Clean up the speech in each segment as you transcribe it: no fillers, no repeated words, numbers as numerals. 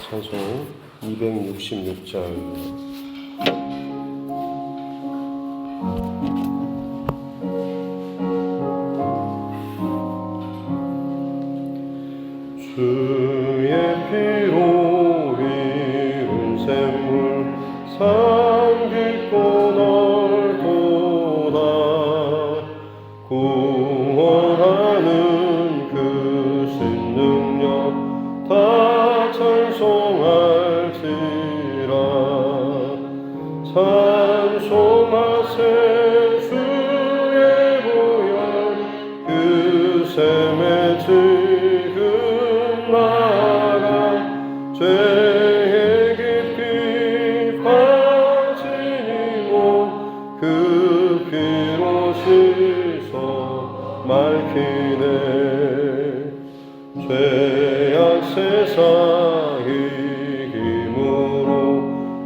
찬송 266장. 주의 피로 이룬 샘물 산 깊고 넓도다. 구원하는 그 신능력 다 찬송할지라. 찬송하세 주의 보혈 그 샘에 지금 나가 죄에 깊이 빠진 이몸 그 피로 씻어 맑히네. 죄악 세상 이김으로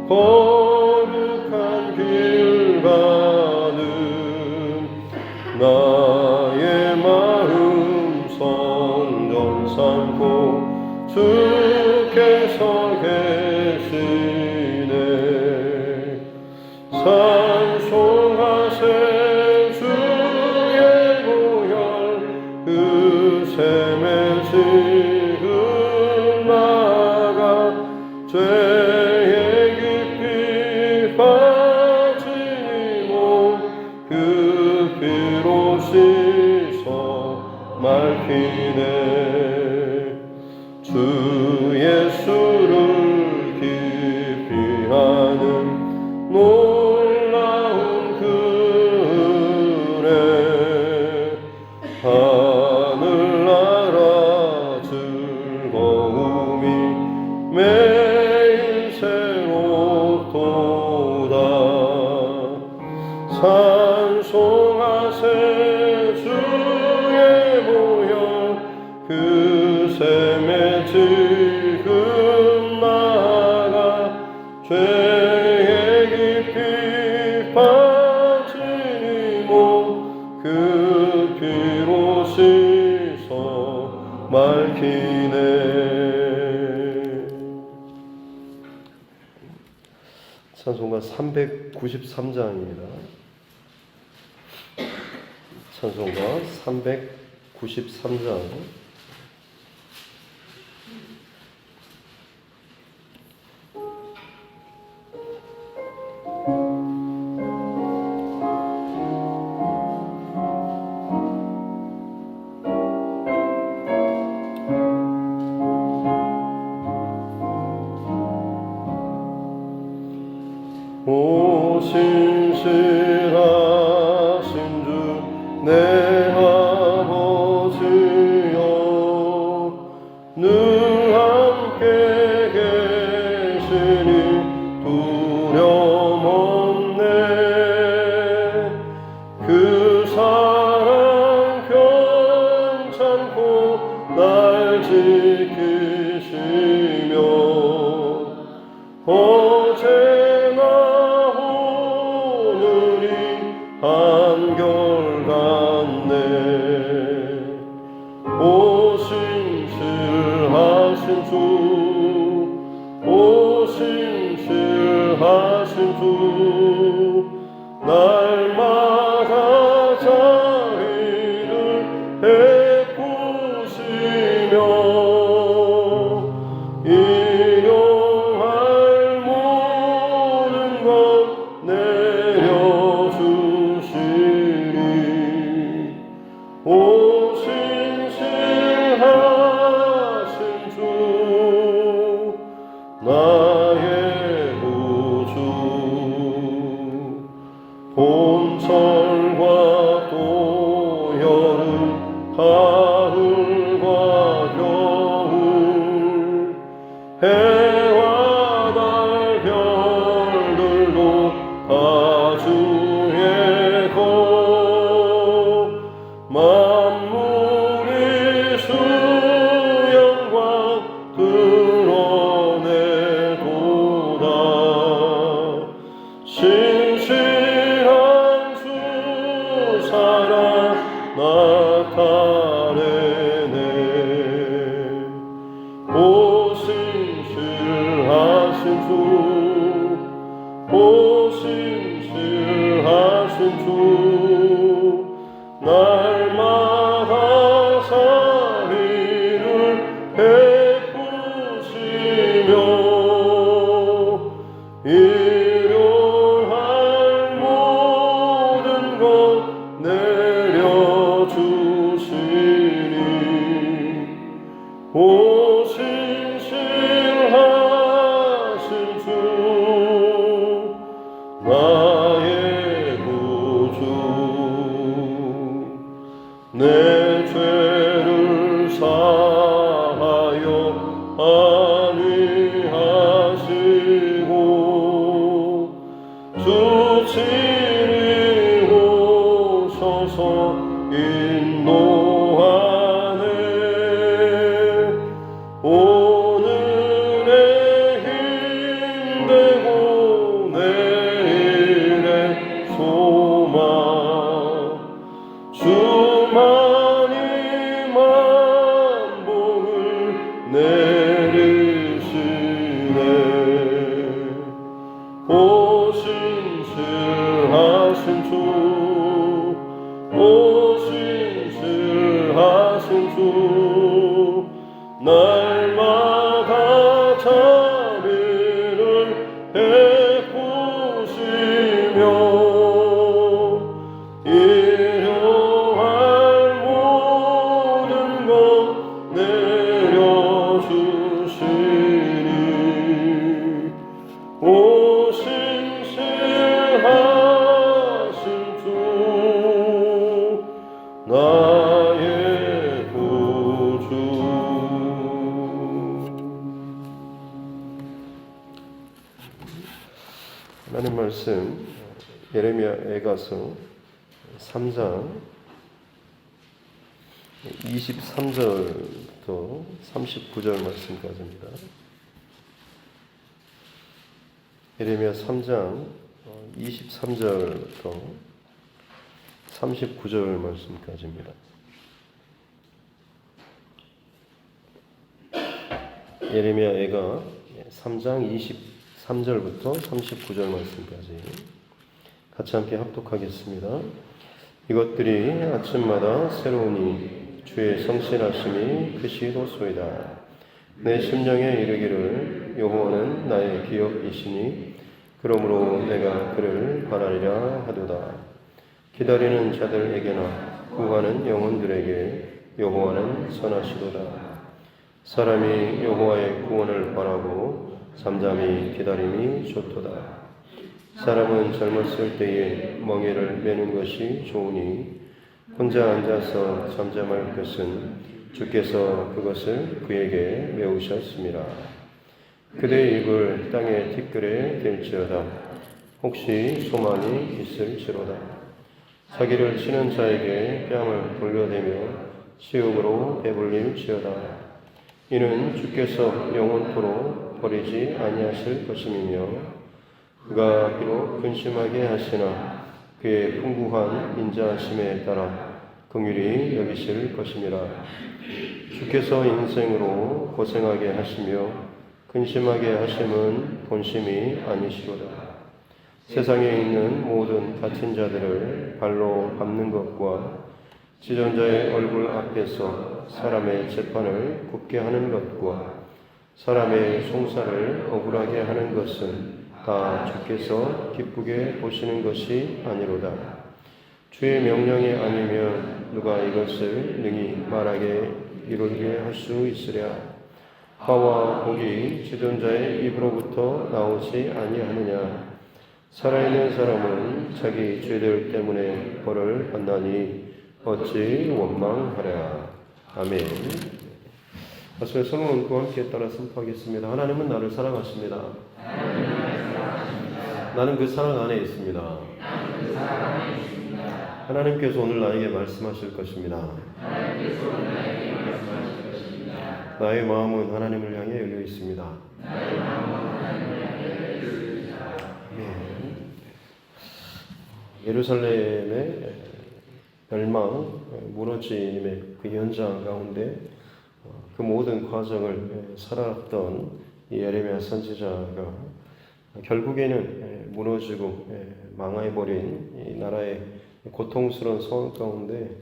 거룩한 길 가는 나의 마음 성전 삼고 주께서 계시네. 찬송하세 주의 보혈 그 샘에 지금 나가 죄에 깊이 빠진 이몸 그 피로 씻어 맑히네. 주 예수를 깊이 아는 놀라운 그 은혜 하늘나라 즐거움이 매일 새롭도다. 찬송하세 주의 보혈 그 샘에 지금 나가 죄에 깊이 빠진 이몸 그 피로 씻어 맑히네. 찬송가 393장입니다. 찬송가 393장. 오 신실하신 주 내 아버지여 늘 함께 계시니 두려움 없네. 그 사랑 괜찮고 날 지키시며 어제나 오늘이 한결같네. 오 신실하신 주, 오 신실하신 주 날마다 자비를 베푸시며 일용할 모든 것 내려주시리. 오 신실하신 주 나의 구주. 봄철과 또 여름 가을과 겨울 해와 달 별들도 다 주의 것 만물이 주 영광 드러내도다. 신실한 주 사랑 나타내네. 오 신실 주 오심실하신 주 날마다 자비를 베푸시며 일용할 모든 것 내려주시니 오신실하신 주 나의 구주 내 죄를 사하여 안위하시고 주 친히 오셔서 인도하네 오늘의 힘되고 내일의 소망 주만이 만복을 내리시네 오신실하신 주 오신실하신 주 날마다 자비를 베푸시며 일용할 모든 것 내려주시니 오신실하신 주 나의 구주 하나님 말씀 예레미야에가서 3장 23절부터 39절 말씀까지입니다. 예레미야 3장 23절부터 39절 말씀까지입니다. 예레미야애가 3장 23절부터 39절 말씀까지 같이 함께 합독하겠습니다. 이것들이 아침마다 새로우니 주의 성실하심이 크시도소이다. 내 심령에 이르기를 여호와는 나의 기업이시니 그러므로 내가 그를 바라리라 하도다. 기다리는 자들에게나 구하는 영혼들에게 여호와는 선하시도다. 사람이 여호와의 구원을 바라고 잠잠히 기다림이 좋도다. 사람은 젊었을 때에 멍에를 매는 것이 좋으니 혼자 앉아서 잠잠할 것은 주께서 그것을 그에게 메우셨습니다. 그대의 입을 땅의 티끌에 댈지어다. 혹시 소망이 있을지로다. 사기를 치는 자에게 뺨을 돌려대며 시욕으로 배불릴지어다. 이는 주께서 영원토록 버리지 아니하실 것임이며 그가 비록 근심하게 하시나 그의 풍부한 인자하심에 따라 긍휼히 여기실 것임이라. 주께서 인생으로 고생하게 하시며 근심하게 하심은 본심이 아니시로다. 세상에 있는 모든 다친 자들을 발로 밟는 것과 지존자의 얼굴 앞에서 사람의 재판을 굽게 하는 것과 사람의 송사를 억울하게 하는 것은 다 주께서 기쁘게 보시는 것이 아니로다. 주의 명령이 아니면 누가 이것을 능히 말하게 이루게 할 수 있으랴. 화와 복이 지존자의 입으로부터 나오지 아니하느냐. 살아있는 사람은 자기 죄들 때문에 벌을 받나니 어찌 원망하랴. 아멘. 가수의 성령과 함께 따라 선포하겠습니다. 하나님은 나를 사랑하십니다. 나는 그 사랑 안에 있습니다. 하나님께서 오늘 나에게 말씀하실 것입니다. 나의 마음은 하나님을 향해 열려 있습니다. 예루살렘의 멸망, 무너짐의 그 현장 가운데 그 모든 과정을 살아왔던 이 예레미야 선지자가 결국에는 무너지고 망해버린 이 나라의 고통스러운 상황 가운데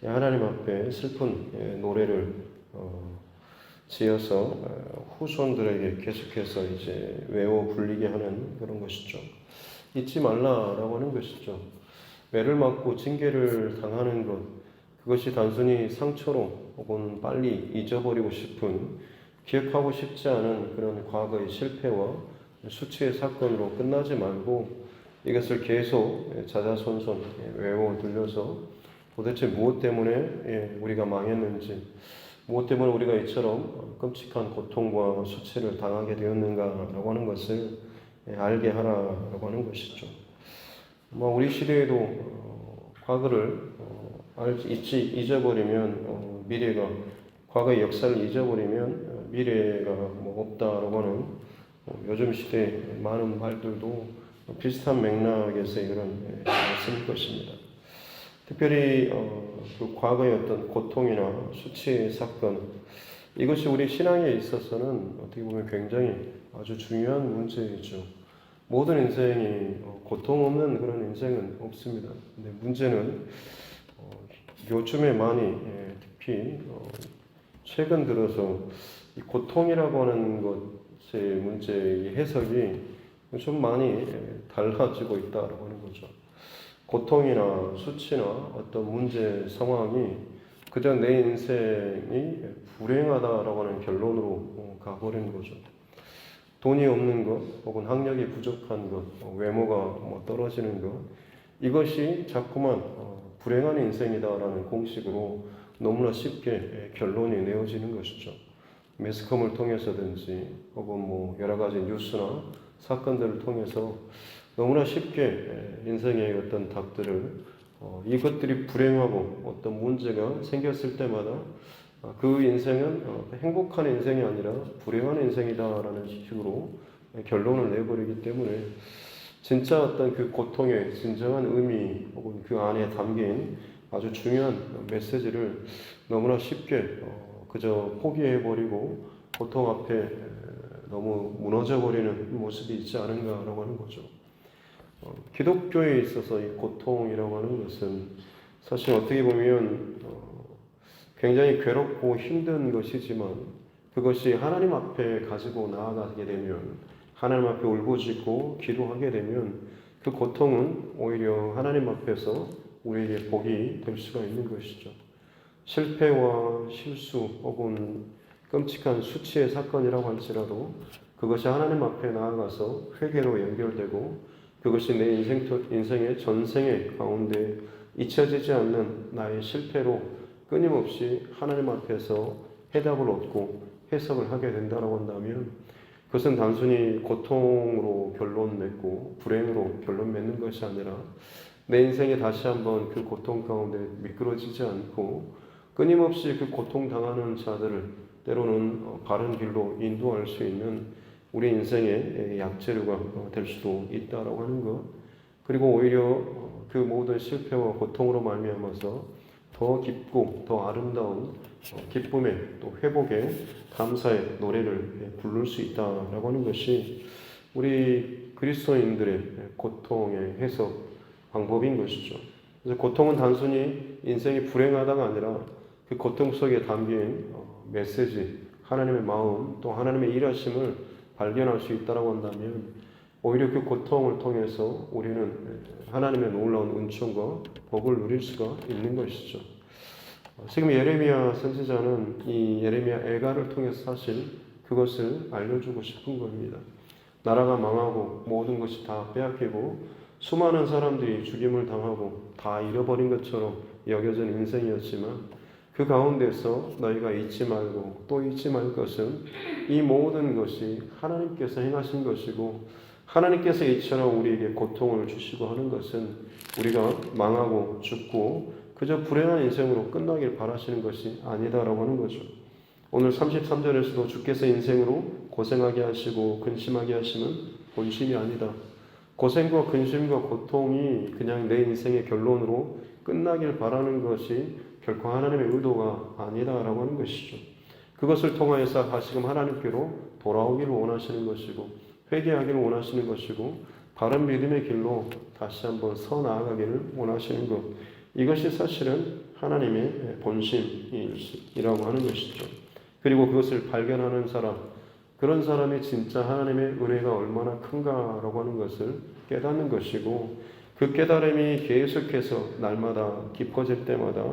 하나님 앞에 슬픈 노래를 지어서 후손들에게 계속해서 이제 외워 불리게 하는 그런 것이죠. 잊지 말라라고 하는 것이죠. 매를 맞고 징계를 당하는 것, 그것이 단순히 상처로 혹은 빨리 잊어버리고 싶은, 기억하고 싶지 않은 그런 과거의 실패와 수치의 사건으로 끝나지 말고 이것을 계속 자자손손 외워 들려서 도대체 무엇 때문에 우리가 망했는지, 무엇 때문에 우리가 이처럼 끔찍한 고통과 수치를 당하게 되었는가라고 하는 것을 알게 하라라고 하는 것이죠. 우리 시대에도 과거를 잊어버리면 미래가, 과거의 역사를 잊어버리면 미래가 없다라고 하는 요즘 시대의 많은 말들도 비슷한 맥락에서 이런 말씀일 것입니다. 특별히 그 과거의 어떤 고통이나 수치의 사건, 이것이 우리 신앙에 있어서는 어떻게 보면 굉장히 아주 중요한 문제이죠. 모든 인생이 고통 없는 그런 인생은 없습니다. 근데 문제는 요즘에 많이 특히 최근 들어서 이 고통이라고 하는 것의 문제의 해석이 좀 많이 달라지고 있다고 하는 거죠. 고통이나 수치나 어떤 문제 상황이 그저 내 인생이 불행하다라고 하는 결론으로 가버리는 거죠. 돈이 없는 것, 혹은 학력이 부족한 것, 외모가 떨어지는 것, 이것이 자꾸만 불행한 인생이다라는 공식으로 너무나 쉽게 결론이 내어지는 것이죠. 매스컴을 통해서든지 혹은 여러 가지 뉴스나 사건들을 통해서 너무나 쉽게 인생의 어떤 답들을 이것들이 불행하고 어떤 문제가 생겼을 때마다 그 인생은 행복한 인생이 아니라 불행한 인생이다라는 식으로 결론을 내버리기 때문에 진짜 어떤 그 고통의 진정한 의미 혹은 그 안에 담긴 아주 중요한 메시지를 너무나 쉽게 그저 포기해버리고 고통 앞에 너무 무너져버리는 모습이 있지 않은가라고 하는 거죠. 기독교에 있어서 이 고통이라고 하는 것은 사실 어떻게 보면 굉장히 괴롭고 힘든 것이지만 그것이 하나님 앞에 가지고 나아가게 되면, 하나님 앞에 울부짖고 기도하게 되면 그 고통은 오히려 하나님 앞에서 우리에게 복이 될 수가 있는 것이죠. 실패와 실수 혹은 끔찍한 수치의 사건이라고 할지라도 그것이 하나님 앞에 나아가서 회개로 연결되고 그것이 내 인생의 전생의 가운데 잊혀지지 않는 나의 실패로 끊임없이 하나님 앞에서 해답을 얻고 해석을 하게 된다고 한다면 그것은 단순히 고통으로 결론 맺고 불행으로 결론 맺는 것이 아니라 내 인생에 다시 한번 그 고통 가운데 미끄러지지 않고 끊임없이 그 고통당하는 자들을 때로는 바른 길로 인도할 수 있는 우리 인생의 약재료가 될 수도 있다라고 하는 것, 그리고 오히려 그 모든 실패와 고통으로 말미암아서 더 깊고 더 아름다운 기쁨의 또 회복의 감사의 노래를 부를 수 있다라고 하는 것이 우리 그리스도인들의 고통의 해석 방법인 것이죠. 그래서 고통은 단순히 인생이 불행하다가 아니라 그 고통 속에 담긴 메시지, 하나님의 마음, 또 하나님의 일하심을 발견할 수 있다고 한다면 오히려 그 고통을 통해서 우리는 하나님의 놀라운 은총과 복을 누릴 수가 있는 것이죠. 지금 예레미야 선지자는 이 예레미야 애가를 통해서 사실 그것을 알려주고 싶은 겁니다. 나라가 망하고 모든 것이 다 빼앗기고 수많은 사람들이 죽임을 당하고 다 잃어버린 것처럼 여겨진 인생이었지만 그 가운데서 너희가 잊지 말고 또 잊지 말 것은 이 모든 것이 하나님께서 행하신 것이고 하나님께서 이처럼 우리에게 고통을 주시고 하는 것은 우리가 망하고 죽고 그저 불행한 인생으로 끝나길 바라시는 것이 아니다라고 하는 거죠. 오늘 33절에서도 주께서 인생으로 고생하게 하시고 근심하게 하시는 본심이 아니다. 고생과 근심과 고통이 그냥 내 인생의 결론으로 끝나길 바라는 것이 결코 하나님의 의도가 아니다라고 하는 것이죠. 그것을 통하여서 다시금 하나님께로 돌아오기를 원하시는 것이고 회개하기를 원하시는 것이고 바른 믿음의 길로 다시 한번 서 나아가기를 원하시는 것, 이것이 사실은 하나님의 본심이라고 하는 것이죠. 그리고 그것을 발견하는 사람, 그런 사람이 진짜 하나님의 은혜가 얼마나 큰가라고 하는 것을 깨닫는 것이고, 그 깨달음이 계속해서 날마다 깊어질 때마다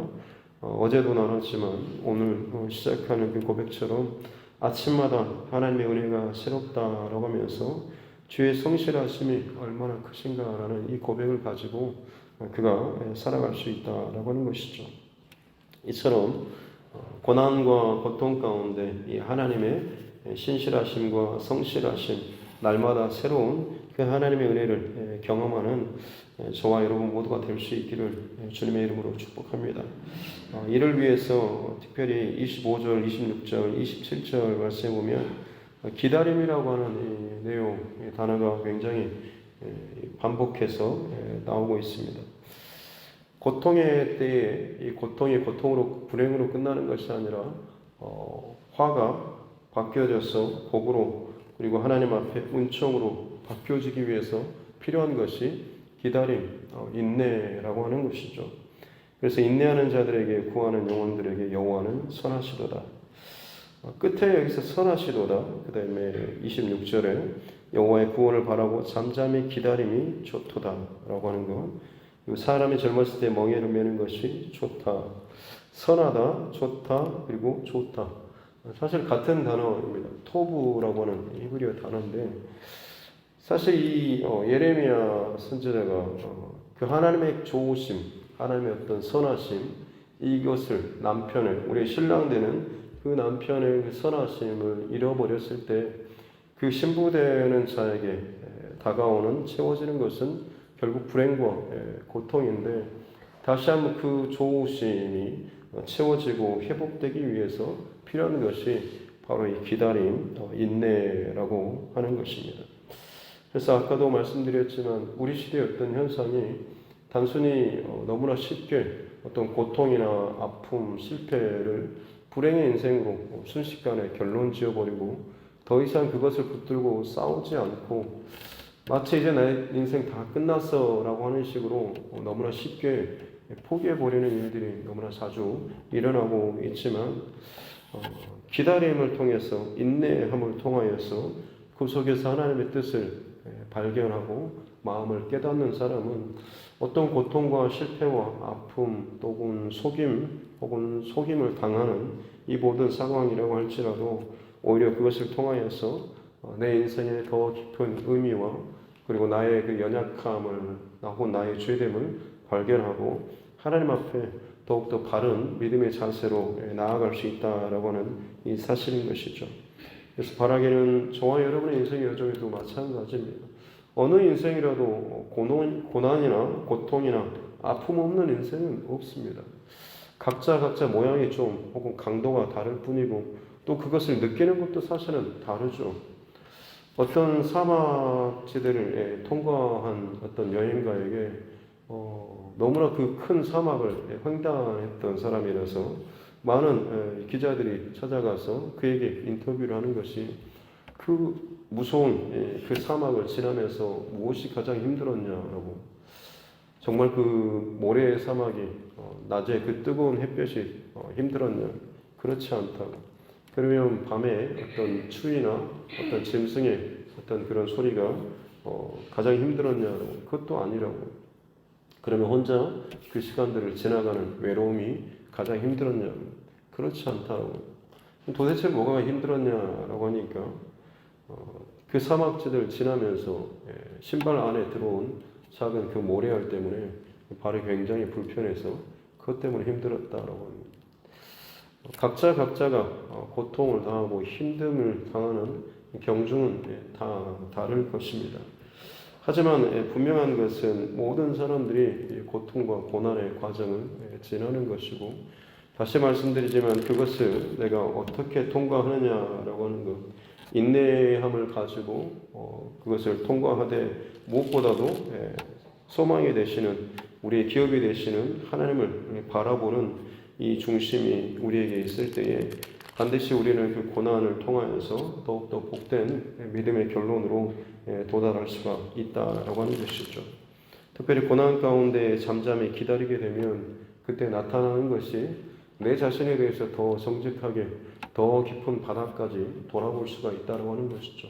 어제도 나눴지만 오늘 시작하는 그 고백처럼 아침마다 하나님의 은혜가 새롭다라고 하면서 주의 성실하심이 얼마나 크신가라는 이 고백을 가지고 그가 살아갈 수 있다라고 하는 것이죠. 이처럼 고난과 고통 가운데 이 하나님의 신실하심과 성실하심, 날마다 새로운 그 하나님의 은혜를 경험하는 저와 여러분 모두가 될 수 있기를 주님의 이름으로 축복합니다. 이를 위해서 특별히 25절, 26절, 27절 말씀에 보면 기다림이라고 하는 이 내용, 이 단어가 굉장히 반복해서 나오고 있습니다. 고통의 때에 이 고통이 고통으로 불행으로 끝나는 것이 아니라 화가 바뀌어져서 복으로 그리고 하나님 앞에 은총으로 바뀌어지기 위해서 필요한 것이 기다림, 인내라고 하는 것이죠. 그래서 인내하는 자들에게 구하는 영혼들에게 여호와는 선하시도다. 끝에 여기서 선하시도다. 그 다음에 26절에 여호와의 구원을 바라고 잠잠히 기다림이 좋도다 라고 하는 것. 사람이 젊었을 때 멍에를 매는 것이 좋다. 선하다, 좋다, 그리고 좋다. 사실 같은 단어입니다. 토부라고 하는 히브리어 단어인데, 사실 이 예레미야 선지자가 그 하나님의 좋으심, 하나님의 어떤 선하심, 이것을 남편을, 우리 신랑 되는 그 남편의 그 선하심을 잃어버렸을 때 그 신부되는 자에게 다가오는 채워지는 것은 결국 불행과 고통인데, 다시 한번 그 좋으심이 채워지고 회복되기 위해서 필요한 것이 바로 이 기다림, 인내라고 하는 것입니다. 그래서 아까도 말씀드렸지만 우리 시대의 어떤 현상이 단순히 너무나 쉽게 어떤 고통이나 아픔, 실패를 불행의 인생으로 순식간에 결론 지어버리고 더 이상 그것을 붙들고 싸우지 않고 마치 이제 내 인생 다 끝났어 라고 하는 식으로 너무나 쉽게 포기해버리는 일들이 너무나 자주 일어나고 있지만 기다림을 통해서 인내함을 통하여서 그 속에서 하나님의 뜻을 발견하고 마음을 깨닫는 사람은 어떤 고통과 실패와 아픔 또는 속임을 당하는 이 모든 상황이라고 할지라도 오히려 그것을 통하여서 내 인생의 더 깊은 의미와 그리고 나의 그 연약함을 하고 나의 죄됨을 발견하고 하나님 앞에 더욱더 바른 믿음의 자세로 나아갈 수 있다라고 하는 이 사실인 것이죠. 그래서 바라기는 저와 여러분의 인생의 여정에도 마찬가지입니다. 어느 인생이라도 고난이나 고통이나 아픔 없는 인생은 없습니다. 각자 모양이 좀 혹은 강도가 다를 뿐이고 또 그것을 느끼는 것도 사실은 다르죠. 어떤 사막지대를 통과한 어떤 여행가에게 너무나 그 큰 사막을 횡단했던 사람이라서 많은 기자들이 찾아가서 그에게 인터뷰를 하는 것이 그 무서운 그 사막을 지나면서 무엇이 가장 힘들었냐라고. 정말 그 모래의 사막이 낮에 그 뜨거운 햇볕이 힘들었냐? 그렇지 않다고. 그러면 밤에 어떤 추위나 어떤 짐승의 어떤 그런 소리가 가장 힘들었냐라고. 그것도 아니라고. 그러면 혼자 그 시간들을 지나가는 외로움이 가장 힘들었냐고. 그렇지 않다고. 도대체 뭐가 힘들었냐라고 하니까 그 사막지대를 지나면서 신발 안에 들어온 작은 그 모래알 때문에 발이 굉장히 불편해서 그것 때문에 힘들었다라고 합니다. 각자가 고통을 당하고 힘듦을 당하는 경중은 다 다를 것입니다. 하지만 분명한 것은 모든 사람들이 고통과 고난의 과정을 지나는 것이고, 다시 말씀드리지만 그것을 내가 어떻게 통과하느냐라고 하는 것, 인내함을 가지고 그것을 통과하되 무엇보다도 소망이 되시는 우리의 기업이 되시는 하나님을 바라보는 이 중심이 우리에게 있을 때에 반드시 우리는 그 고난을 통하여서 더욱더 복된 믿음의 결론으로 도달할 수가 있다라고 하는 것이죠. 특별히 고난 가운데 잠잠히 기다리게 되면 그때 나타나는 것이 내 자신에 대해서 더 정직하게 더 깊은 바닥까지 돌아볼 수가 있다고 하는 것이죠.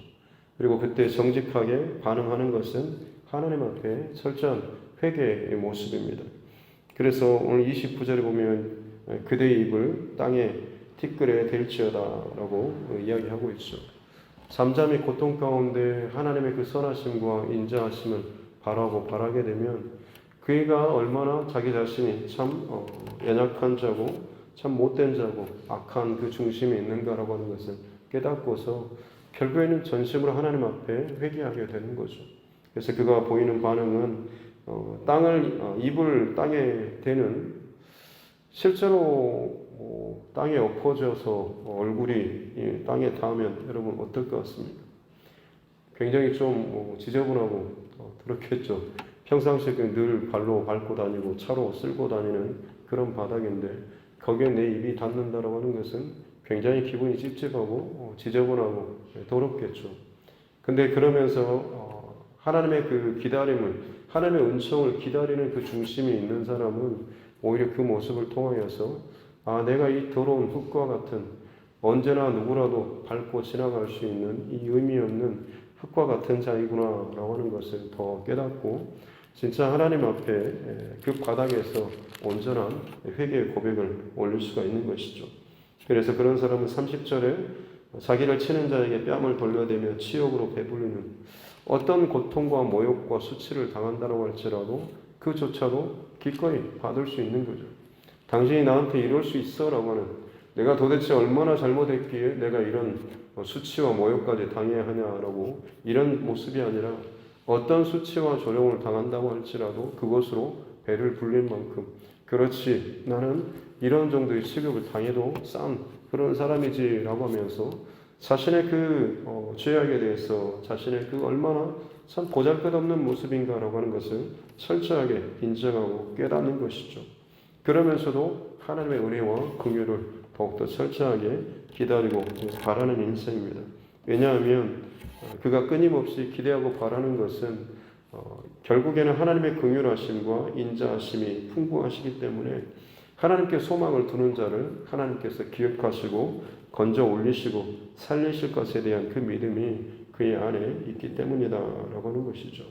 그리고 그때 정직하게 반응하는 것은 하나님 앞에 철저한 회개의 모습입니다. 그래서 오늘 29절에 보면 그대의 입을 땅에 티끌에 댈지어다라고 이야기하고 있죠. 잠잠히 고통 가운데 하나님의 그 선하심과 인자하심을 바라고 바라게 되면 그가 얼마나 자기 자신이 참 연약한 자고 참 못된 자고 악한 그 중심이 있는가라고 하는 것을 깨닫고서 결국에는 전심으로 하나님 앞에 회개하게 되는 거죠. 그래서 그가 보이는 반응은 입을 땅에 대는 실제로 땅에 엎어져서 얼굴이 땅에 닿으면 여러분 어떨 것 같습니까? 굉장히 좀 지저분하고 그렇겠죠. 평상시에 늘 발로 밟고 다니고 차로 쓸고 다니는 그런 바닥인데 거기에 내 입이 닿는다라고 하는 것은 굉장히 기분이 찝찝하고 지저분하고 더럽겠죠. 근데 그러면서 하나님의 그 기다림을, 하나님의 은총을 기다리는 그 중심이 있는 사람은 오히려 그 모습을 통하여서 내가 이 더러운 흙과 같은 언제나 누구라도 밟고 지나갈 수 있는 이 의미 없는 흙과 같은 자이구나라고 하는 것을 더 깨닫고 진짜 하나님 앞에 그 바닥에서 온전한 회개의 고백을 올릴 수가 있는 것이죠. 그래서 그런 사람은 30절에 자기를 치는 자에게 뺨을 돌려대며 치욕으로 배불리는 어떤 고통과 모욕과 수치를 당한다고 할지라도 그조차도 기꺼이 받을 수 있는 거죠. 당신이 나한테 이럴 수 있어 라고 하는 내가 도대체 얼마나 잘못했기에 내가 이런 수치와 모욕까지 당해야 하냐라고 이런 모습이 아니라 어떤 수치와 조롱을 당한다고 할지라도 그것으로 배를 불릴 만큼 그렇지 나는 이런 정도의 취급을 당해도 싼 그런 사람이지 라고 하면서 자신의 그 죄악에 대해서 자신의 그 얼마나 참 보잘것없는 모습인가 라고 하는 것을 철저하게 인정하고 깨닫는 것이죠. 그러면서도 하나님의 은혜와 긍휼을 더욱더 철저하게 기다리고 바라는 인생입니다. 왜냐하면 그가 끊임없이 기대하고 바라는 것은 결국에는 하나님의 긍휼하심과 인자하심이 풍부하시기 때문에 하나님께 소망을 두는 자를 하나님께서 기억하시고 건져 올리시고 살리실 것에 대한 그 믿음이 그의 안에 있기 때문이다라고 하는 것이죠.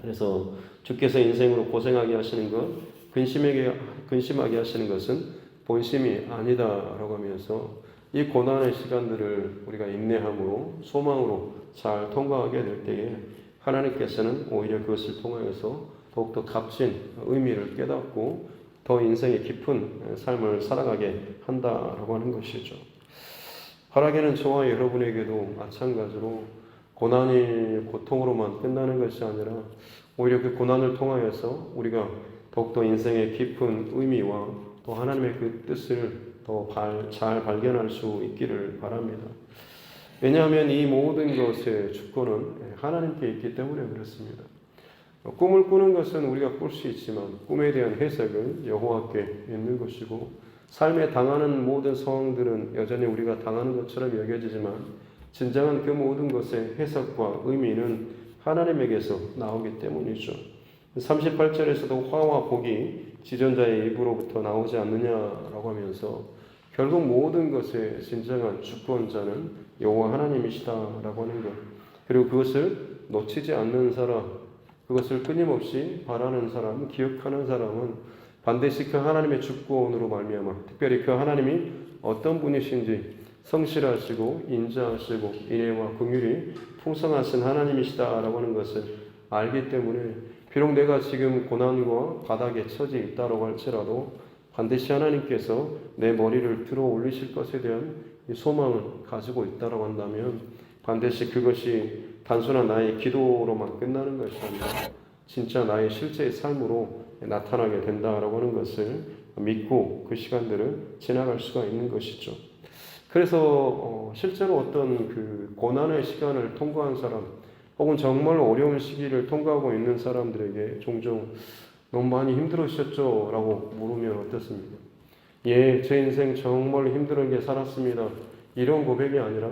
그래서 주께서 인생으로 고생하게 하시는 것, 근심하게 하시는 것은 본심이 아니다라고 하면서 이 고난의 시간들을 우리가 인내함으로 소망으로 잘 통과하게 될 때에 하나님께서는 오히려 그것을 통하여서 더욱더 값진 의미를 깨닫고 더 인생의 깊은 삶을 살아가게 한다라고 하는 것이죠. 바라기는 저와 여러분에게도 마찬가지로 고난이 고통으로만 끝나는 것이 아니라 오히려 그 고난을 통하여서 우리가 더욱더 인생의 깊은 의미와 또 하나님의 그 뜻을 더 잘 발견할 수 있기를 바랍니다. 왜냐하면 이 모든 것의 주권은 하나님께 있기 때문에 그렇습니다. 꿈을 꾸는 것은 우리가 꿀 수 있지만 꿈에 대한 해석은 여호와께 있는 것이고 삶에 당하는 모든 상황들은 여전히 우리가 당하는 것처럼 여겨지지만 진정한 그 모든 것의 해석과 의미는 하나님에게서 나오기 때문이죠. 38절에서도 화와 복이 지존자의 입으로부터 나오지 않느냐라고 하면서 결국 모든 것의 진정한 주권자는 여호와 하나님이시다라고 하는 것, 그리고 그것을 놓치지 않는 사람, 그것을 끊임없이 바라는 사람, 기억하는 사람은 반드시 그 하나님의 주권으로 말미암아 특별히 그 하나님이 어떤 분이신지 성실하시고 인자하시고 인애와 긍휼이 풍성하신 하나님이시다라고 하는 것을 알기 때문에 비록 내가 지금 고난과 바닥에 처져 있다고 할지라도 반드시 하나님께서 내 머리를 들어 올리실 것에 대한 소망을 가지고 있다고 한다면 반드시 그것이 단순한 나의 기도로만 끝나는 것이 아니라 진짜 나의 실제의 삶으로 나타나게 된다라고 하는 것을 믿고 그 시간들을 지나갈 수가 있는 것이죠. 그래서 실제로 어떤 그 고난의 시간을 통과한 사람 혹은 정말 어려운 시기를 통과하고 있는 사람들에게 종종 너무 많이 힘들으셨죠? 라고 물으면 어떻습니까? 예, 제 인생 정말 힘들게 살았습니다. 이런 고백이 아니라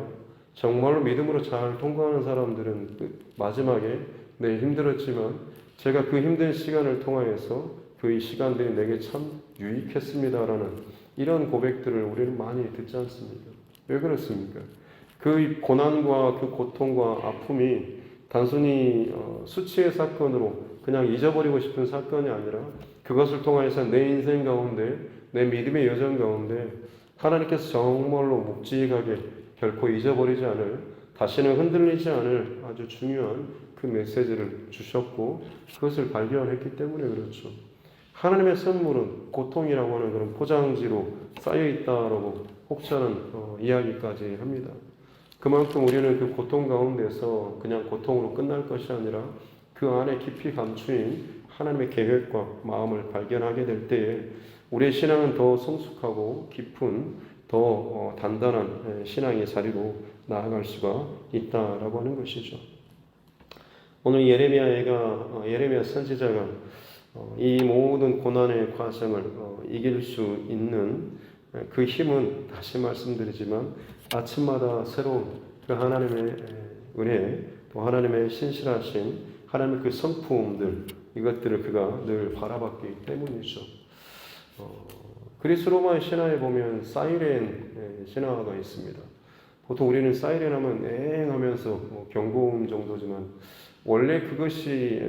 정말로 믿음으로 잘 통과하는 사람들은 마지막에 네, 힘들었지만 제가 그 힘든 시간을 통하여서 그 시간들이 내게 참 유익했습니다라는 이런 고백들을 우리는 많이 듣지 않습니까? 왜 그렇습니까? 그 고난과 그 고통과 아픔이 단순히 수치의 사건으로 그냥 잊어버리고 싶은 사건이 아니라 그것을 통해서 내 인생 가운데 내 믿음의 여정 가운데 하나님께서 정말로 묵직하게 결코 잊어버리지 않을 다시는 흔들리지 않을 아주 중요한 그 메시지를 주셨고 그것을 발견했기 때문에 그렇죠. 하나님의 선물은 고통이라고 하는 그런 포장지로 쌓여 있다라고 혹자는 이야기까지 합니다. 그만큼 우리는 그 고통 가운데서 그냥 고통으로 끝날 것이 아니라 그 안에 깊이 감추인 하나님의 계획과 마음을 발견하게 될 때에 우리의 신앙은 더 성숙하고 깊은 더 단단한 신앙의 자리로 나아갈 수가 있다라고 하는 것이죠. 오늘 예레미야 선지자가 이 모든 고난의 과정을 이길 수 있는 그 힘은 다시 말씀드리지만 아침마다 새로운 그 하나님의 은혜 또 하나님의 신실하신 하나님의 그 성품들 이것들을 그가 늘 바라봤기 때문이죠. 그리스 로마의 신화에 보면 사이렌 신화가 있습니다. 보통 우리는 사이렌 하면 앵하면서 경고음 정도지만 원래 그것이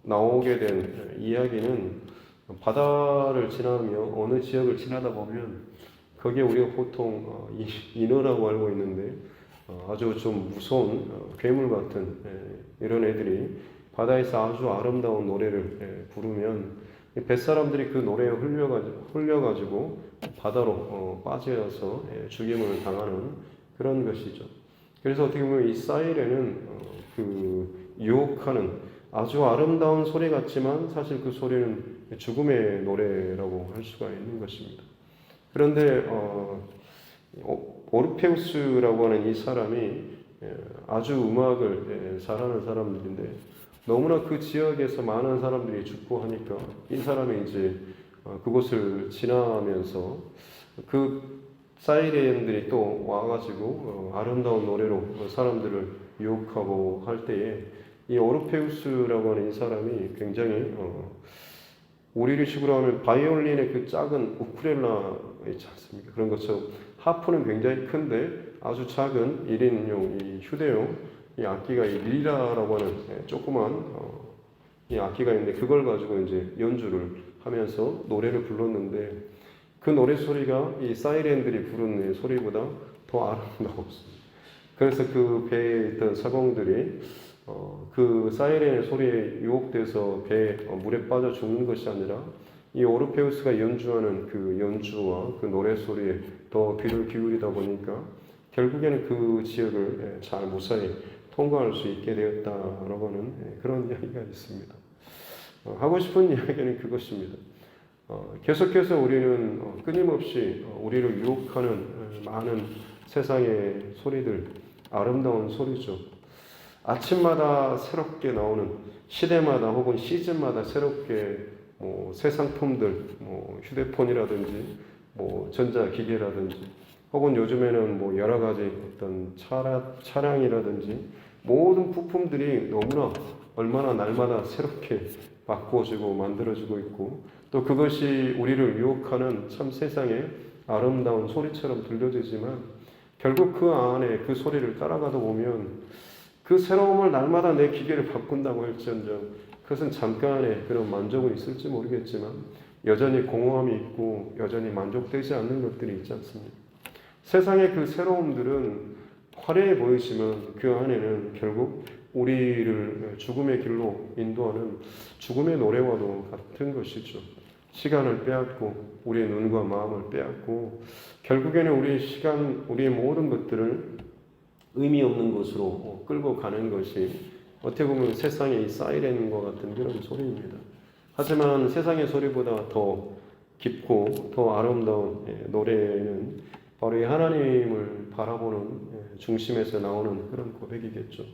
나오게 된 이야기는 바다를 지나며 어느 지역을 지나다 보면 거기에 우리가 보통 인어라고 알고 있는데 아주 좀 무서운 괴물 같은 이런 애들이 바다에서 아주 아름다운 노래를 부르면 뱃사람들이 그 노래에 흘려가지고 바다로 빠져서 죽임을 당하는 그런 것이죠. 그래서 어떻게 보면 이 사이렌은 그 유혹하는 아주 아름다운 소리 같지만 사실 그 소리는 죽음의 노래라고 할 수가 있는 것입니다. 그런데 오르페우스라고 하는 이 사람이 아주 음악을 잘하는 사람들인데 너무나 그 지역에서 많은 사람들이 죽고 하니까 이 사람이 이제 그곳을 지나면서 그 사이렌들이 또 와가지고 아름다운 노래로 사람들을 유혹하고 할 때에 이 오르페우스라고 하는 이 사람이 굉장히 우리를 식으로 하면 바이올린의 그 작은 우쿨렐라 있지 않습니까? 그런 것처럼 하프는 굉장히 큰데 아주 작은 1인용 이 휴대용 이 악기가 이 리라라고 하는 조그만 이 악기가 있는데 그걸 가지고 이제 연주를 하면서 노래를 불렀는데 그 노래 소리가 이 사이렌들이 부르는 소리보다 더 아름다웠습니다. 그래서 그 배에 있던 사공들이 그 사이렌의 소리에 유혹돼서 배에 물에 빠져 죽는 것이 아니라 이 오르페우스가 연주하는 그 연주와 그 노래 소리에 더 귀를 기울이다 보니까 결국에는 그 지역을 잘 무사히 통과할 수 있게 되었다라고 하는 그런 이야기가 있습니다. 하고 싶은 이야기는 그것입니다. 계속해서 우리는 끊임없이 우리를 유혹하는 많은 세상의 소리들, 아름다운 소리죠. 아침마다 새롭게 나오는 시대마다 혹은 시즌마다 새롭게 새 상품들, 휴대폰이라든지 전자기계라든지 혹은 요즘에는 여러 가지 어떤 차량이라든지 모든 부품들이 너무나 얼마나 날마다 새롭게 바꾸어지고 만들어지고 있고 또 그것이 우리를 유혹하는 참 세상의 아름다운 소리처럼 들려지지만 결국 그 안에 그 소리를 따라가다 보면 그 새로움을 날마다 내 기계를 바꾼다고 할지언정 그것은 잠깐의 그런 만족은 있을지 모르겠지만 여전히 공허함이 있고 여전히 만족되지 않는 것들이 있지 않습니까? 세상의 그 새로움들은 화려해 보이지만 그 안에는 결국 우리를 죽음의 길로 인도하는 죽음의 노래와도 같은 것이죠. 시간을 빼앗고 우리의 눈과 마음을 빼앗고 결국에는 우리의 모든 것들을 의미 없는 곳으로 끌고 가는 것이 어떻게 보면 세상의 이 사이렌과 같은 그런 소리입니다. 하지만 세상의 소리보다 더 깊고 더 아름다운 노래는 바로 이 하나님을 바라보는 중심에서 나오는 그런 고백이겠죠.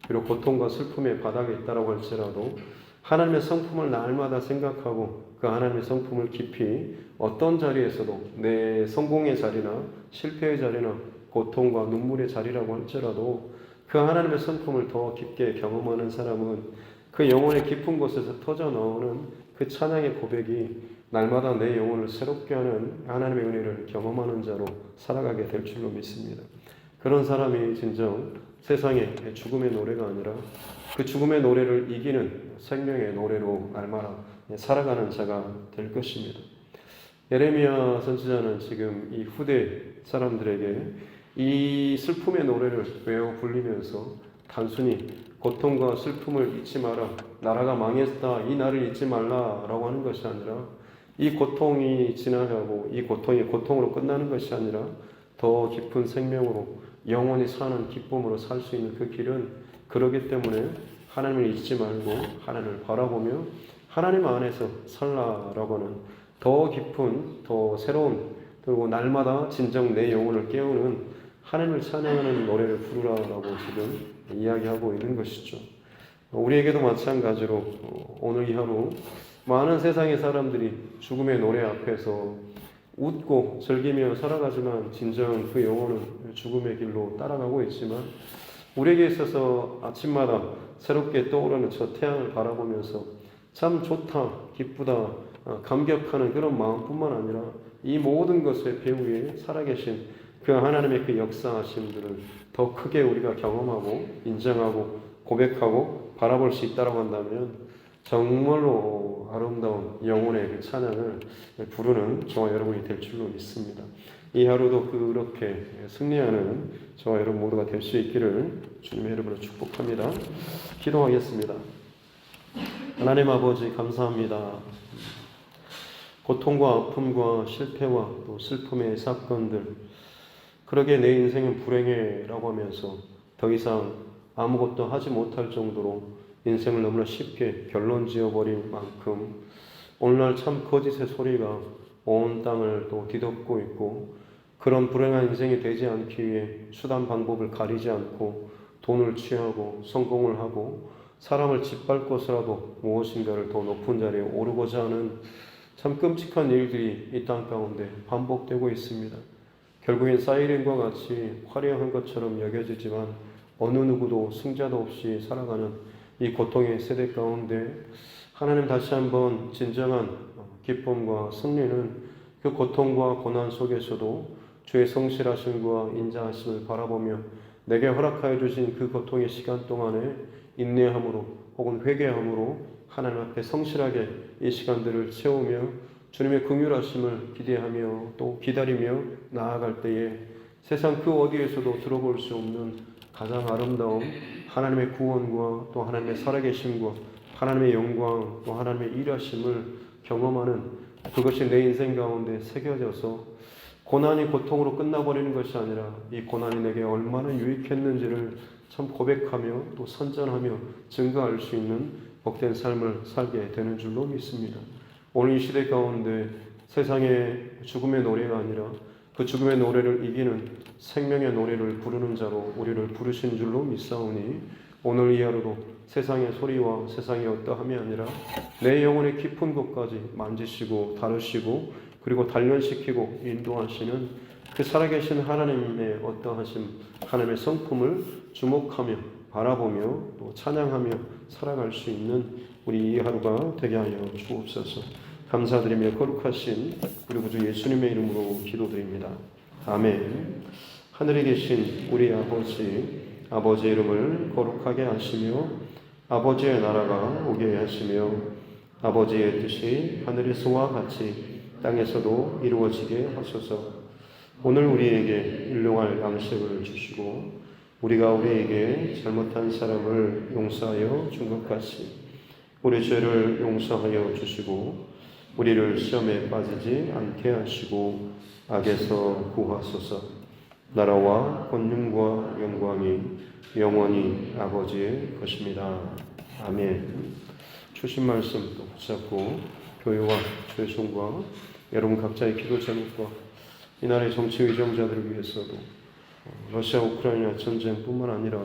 비록 고통과 슬픔의 바닥에 있다라고 할지라도 하나님의 성품을 날마다 생각하고 그 하나님의 성품을 깊이 어떤 자리에서도 내 성공의 자리나 실패의 자리나 고통과 눈물의 자리라고 할지라도 그 하나님의 성품을 더 깊게 경험하는 사람은 그 영혼의 깊은 곳에서 터져 나오는 그 찬양의 고백이 날마다 내 영혼을 새롭게 하는 하나님의 은혜를 경험하는 자로 살아가게 될 줄로 믿습니다. 그런 사람이 진정 세상의 죽음의 노래가 아니라 그 죽음의 노래를 이기는 생명의 노래로 날마다 살아가는 자가 될 것입니다. 예레미야 선지자는 지금 이 후대 사람들에게 이 슬픔의 노래를 외워 불리면서 단순히 고통과 슬픔을 잊지 마라, 나라가 망했다, 이 날을 잊지 말라라고 하는 것이 아니라 이 고통이 지나가고 이 고통이 고통으로 끝나는 것이 아니라 더 깊은 생명으로 영원히 사는 기쁨으로 살 수 있는 그 길은 그러기 때문에 하나님을 잊지 말고 하나님을 바라보며 하나님 안에서 살라라고 하는 더 깊은, 더 새로운, 그리고 날마다 진정 내 영혼을 깨우는 하나님을 찬양하는 노래를 부르라라고 지금 이야기하고 있는 것이죠. 우리에게도 마찬가지로 오늘 이 하루 많은 세상의 사람들이 죽음의 노래 앞에서 웃고 즐기며 살아가지만 진정 그 영혼은 죽음의 길로 따라가고 있지만 우리에게 있어서 아침마다 새롭게 떠오르는 저 태양을 바라보면서 참 좋다, 기쁘다, 감격하는 그런 마음뿐만 아니라 이 모든 것의 배후에 살아계신 그 하나님의 그 역사하심들을 더 크게 우리가 경험하고 인정하고 고백하고 바라볼 수 있다고 한다면 정말로 아름다운 영혼의 그 찬양을 부르는 저와 여러분이 될 줄로 믿습니다. 이 하루도 그렇게 승리하는 저와 여러분 모두가 될 수 있기를 주님의 이름으로 축복합니다. 기도하겠습니다. 하나님 아버지 감사합니다. 고통과 아픔과 실패와 또 슬픔의 사건들, 그러게 내 인생은 불행해라고 하면서 더 이상 아무것도 하지 못할 정도로 인생을 너무나 쉽게 결론 지어버릴 만큼 오늘날 참 거짓의 소리가 온 땅을 또 뒤덮고 있고, 그런 불행한 인생이 되지 않기 위해 수단 방법을 가리지 않고 돈을 취하고 성공을 하고 사람을 짓밟고서라도 무엇인가를 더 높은 자리에 오르고자 하는 참 끔찍한 일들이 이 땅 가운데 반복되고 있습니다. 결국엔 사이렌과 같이 화려한 것처럼 여겨지지만 어느 누구도 승자도 없이 살아가는 이 고통의 세대 가운데 하나님 다시 한번 진정한 기쁨과 승리는 그 고통과 고난 속에서도 주의 성실하심과 인자하심을 바라보며 내게 허락하여 주신 그 고통의 시간 동안에 인내함으로 혹은 회개함으로 하나님 앞에 성실하게 이 시간들을 채우며 주님의 긍휼하심을 기대하며 또 기다리며 나아갈 때에 세상 그 어디에서도 들어볼 수 없는 가장 아름다운 하나님의 구원과 또 하나님의 살아계심과 하나님의 영광 또 하나님의 일하심을 경험하는 그것이 내 인생 가운데 새겨져서 고난이 고통으로 끝나버리는 것이 아니라 이 고난이 내게 얼마나 유익했는지를 참 고백하며 또 선전하며 증거할 수 있는 복된 삶을 살게 되는 줄로 믿습니다. 오늘 이 시대 가운데 세상의 죽음의 노래가 아니라 그 죽음의 노래를 이기는 생명의 노래를 부르는 자로 우리를 부르신 줄로 믿사오니 오늘 이 하루도 세상의 소리와 세상의 어떠함이 아니라 내 영혼의 깊은 곳까지 만지시고 다루시고 그리고 단련시키고 인도하시는 그 살아계신 하나님의 어떠하심, 하나님의 성품을 주목하며 바라보며 또 찬양하며 살아갈 수 있는 우리 이 하루가 되게 하여 주옵소서. 감사드리며 거룩하신 우리 구주 예수님의 이름으로 기도드립니다. 아멘. 하늘에 계신 우리 아버지의 이름을 거룩하게 하시며 아버지의 나라가 오게 하시며 아버지의 뜻이 하늘에서와 같이 땅에서도 이루어지게 하소서. 오늘 우리에게 일용할 양식을 주시고 우리가 우리에게 잘못한 사람을 용서하여 준 것 같이 우리 죄를 용서하여 주시고 우리를 시험에 빠지지 않게 하시고 악에서 구하소서. 나라와 권능과 영광이 영원히 아버지의 것입니다. 아멘. 주신 말씀 또 붙잡고 교회와 죄송과 여러분 각자의 기도 제목과 이날의 정치 의정자들을 위해서도 러시아 우크라이나 전쟁뿐만 아니라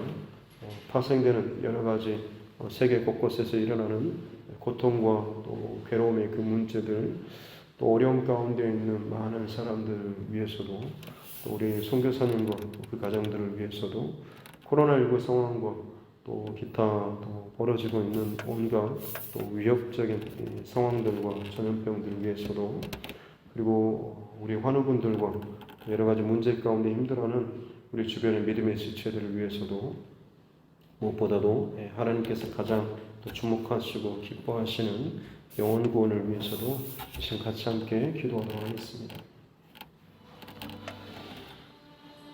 파생되는 여러 가지 세계 곳곳에서 일어나는 고통과 또 괴로움의 그 문제들, 또 어려움 가운데 있는 많은 사람들을 위해서도, 또 우리 선교사님과 그 가정들을 위해서도, 코로나19 상황과 또 기타 또 벌어지고 있는 온갖 또 위협적인 상황들과 전염병들을 위해서도, 그리고 우리 환우분들과 여러 가지 문제 가운데 힘들어하는 우리 주변의 믿음의 지체들을 위해서도, 무엇보다도 하나님께서 가장 또 주목하시고 기뻐하시는 영혼 구원을 위해서도 지금 같이 함께 기도하도록 하겠습니다.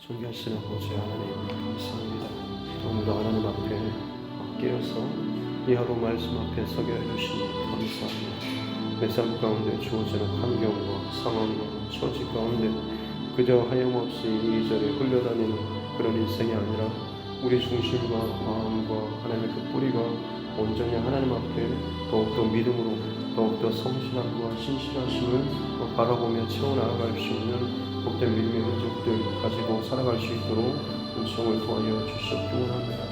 존귀하신 아버지 하나님, 감사합니다. 오늘도 하나님 앞에 깨어서 이 하루 말씀 앞에 서게 해주시니 감사합니다. 내 삶 가운데 주어지는 환경과 상황과 처지 가운데 그저 하염없이 이리저리 흘러다니는 그런 인생이 아니라 우리 중심과 마음과 하나님의 그 뿌리가 온전히 하나님 앞에 더욱더 믿음으로 더욱더 성실함과 신실하심을 바라보며 채워나갈 수 있는 복된 믿음의 흔적들 가지고 살아갈 수 있도록 은총을 도와여 주시옵기 원합니다.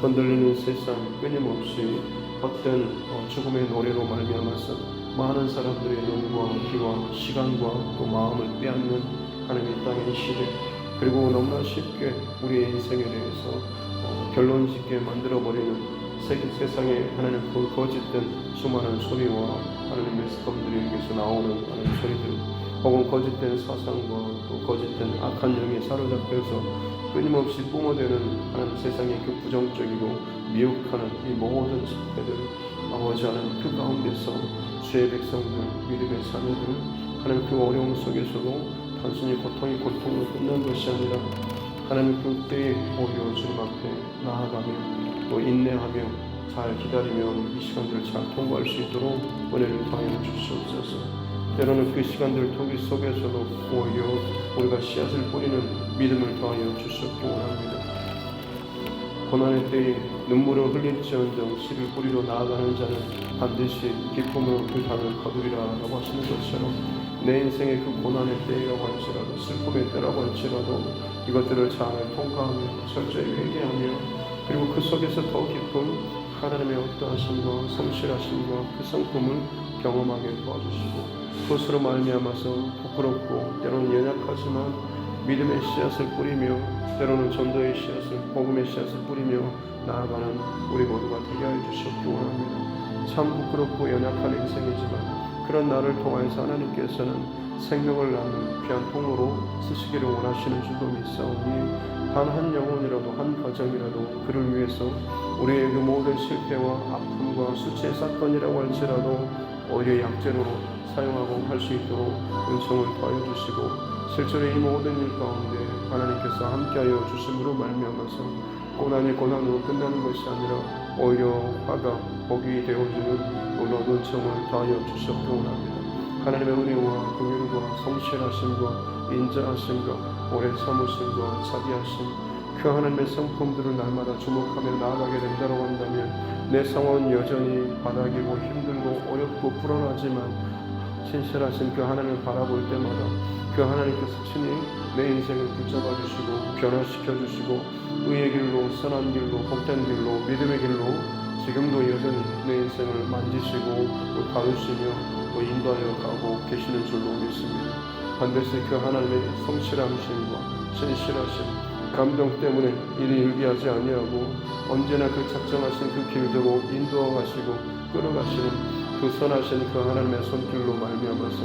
흔들리는 세상 끊임없이 헛된 죽음의 노래로 말미암아서 많은 사람들의 눈과 귀와 시간과 또 마음을 빼앗는 하나님의 땅의 시대, 그리고 너무나 쉽게 우리의 인생에 대해서 결론짓게 만들어버리는 세상에 하나님 그 거짓된 수많은 소리와 하나님의 스컴들에게서 나오는 하나님 소리들, 혹은 거짓된 사상과 또 거짓된 악한 영에 사로잡혀서 끊임없이 뿜어대는 하나님 세상의 그 부정적이고 미혹하는 이 모든 집회들, 아버지 하나님 그 가운데서 주의 백성들, 믿음의 자녀들, 하나님 그 어려움 속에서도 단순히 고통이 고통으로 끝난 것이 아니라 하나님 그때에 오히려 주님 앞에 나아가며 또 인내하며 잘 기다리며 이 시간들을 잘 통과할 수 있도록 은혜를 더하여 주시옵소서. 때로는 그 시간들 속에서도 오히려 우리가 씨앗을 뿌리는 믿음을 더하여 주시옵기 원합니다. 고난의 때에 눈물을 흘릴지언정 씨를 뿌리러 나아가는 자는 반드시 기쁨으로 그 땅을 거두리라 라고 하시는 것처럼, 내 인생의 그 고난의 때라고 할지라도 슬픔의 때라고 할지라도 이것들을 잘 통과하며 철저히 회개하며, 그리고 그 속에서 더 깊은 하나님의 어떠하심과 성실하심과 그 성품을 경험하게 도와주시고, 그것으로 말미암아서 부끄럽고 때로는 연약하지만 믿음의 씨앗을 뿌리며, 때로는 전도의 씨앗을, 복음의 씨앗을 뿌리며 나아가는 우리 모두가 되게 하여 주시옵기 원합니다. 참 부끄럽고 연약한 인생이지만 그런 나를 통하여서 하나님께서는 생명을 낳는 귀한 통로로 쓰시기를 원하시는 줄도 믿사오니, 단 한 영혼이라도 한 가정이라도 그를 위해서 우리의 그 모든 실패와 아픔과 수치의 사건이라고 할지라도 오히려 약재로 사용하고 할 수 있도록 은총을 더하여 주시고, 실제로 이 모든 일 가운데 하나님께서 함께하여 주심으로 말미암아서 고난이 고난으로 끝나는 것이 아니라 오히려 화가 복이 되어주는 놀라운 은총을 더하여 주시옵기 원합니다. 하나님의 은혜와 긍휼과 성실하심과 인자하심과 오래 참으심과 자비하심, 그 하나님의 성품들을 날마다 주목하며 나아가게 된다고 한다면 내 상황은 여전히 바닥이고 힘들고 어렵고 불안하지만 신실하신 그 하나님을 바라볼 때마다 그 하나님께서 친히 내 인생을 붙잡아 주시고 변화시켜 주시고 의의 길로, 선한 길로, 복된 길로, 믿음의 길로 지금도 여전히 내 인생을 만지시고 또 다루시며 또 인도하여 가고 계시는 줄로 믿습니다. 반드시 그 하나님의 성실하심과 신실하심, 감동 때문에 일이 일비하지 아니하고 언제나 그 작정하신 그 길대로 인도하시고 끌어가시는 그 선하신 그 하나님의 손길로 말미암아서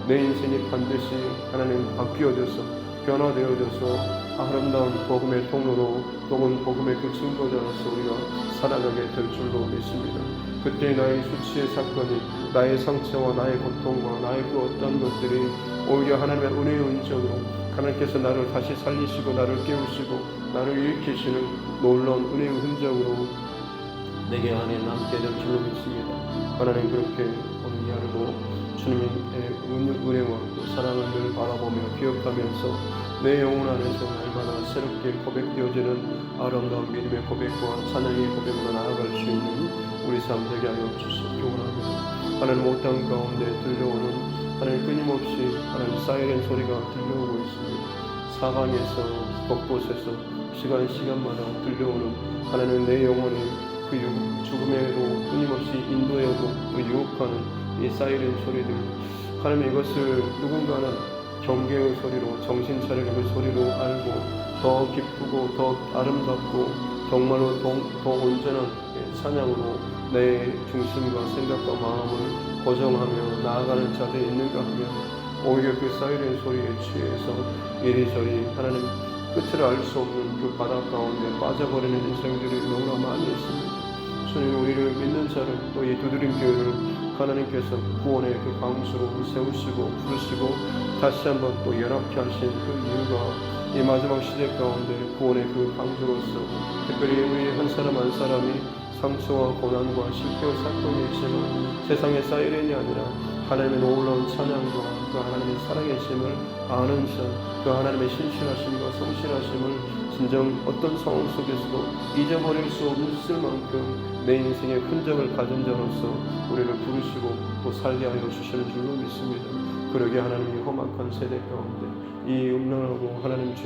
내 인생이 반드시 하나님 바뀌어져서 변화되어져서 아름다운 복음의 통로로 또는 복음의 그 증거자로서 우리가 살아가게 될 줄로 믿습니다. 그때 나의 수치의 사건이, 나의 상처와 나의 고통과 나의 그 어떤 것들이 오히려 하나님의 은혜의 은적으로 하나님께서 나를 다시 살리시고 나를 깨우시고 나를 일으키시는 놀라운 은혜의 흔적으로 내게 안에 남게 될 줄로 믿습니다. 하나님, 그렇게 오늘 이 하루도 주님의 은혜와 또 사랑을 늘 바라보며 기억하면서 내 영혼 안에서 날마다 새롭게 고백되어지는 아름다운 믿음의 고백과 찬양의 고백으로 나아갈 수 있는 우리 삶 되게 하여 주시기 원합니다. 하나님, 온 땅 가운데 들려오는 하나님 끊임없이 하나님 사이렌 소리가 들려오고 있습니다. 사방에서 곳곳에서 시간마다 들려오는 하나님 내 영혼이 그 죽음에도 끊임없이 인도해오고 또 유혹하는 이 사이렌 소리들, 하나님 이것을 누군가는 경계의 소리로, 정신 차리는 그 소리로 알고 더 기쁘고 더 아름답고 정말로 더 온전한 찬양으로 내 중심과 생각과 마음을 고정하며 나아가는 자들이 있는가 하면 오히려 그 사이렌 소리에 취해서 이리저리 하나님 끝을 알 수 없는 그 바다 가운데 빠져버리는 인생들이 너무나 많이 있습니다. 주님, 우리를 믿는 자를 또 이 두드림 교회를 하나님께서 구원의 그 방수로 세우시고 부르시고 다시 한번 또 연합케 하신 그 이유가 이 마지막 시대 가운데 구원의 그 방주로서 특별히 우리 한 사람 한 사람이 상처와 고난과 실패와 사건이 있지만 세상의 사이렌이 아니라 하나님의 놀라운 찬양과 그 하나님의 살아계심을 아는 자, 그 하나님의 신실하심과 성실하심을 진정 어떤 상황 속에서도 잊어버릴 수 없을 만큼 내 인생의 흔적을 가진 자로서 우리를 부르시고 또 살게 하여 주시는 줄로 믿습니다. 그러게 하나님이 험악한 세대 가운데 이 음란하고 하나님 죄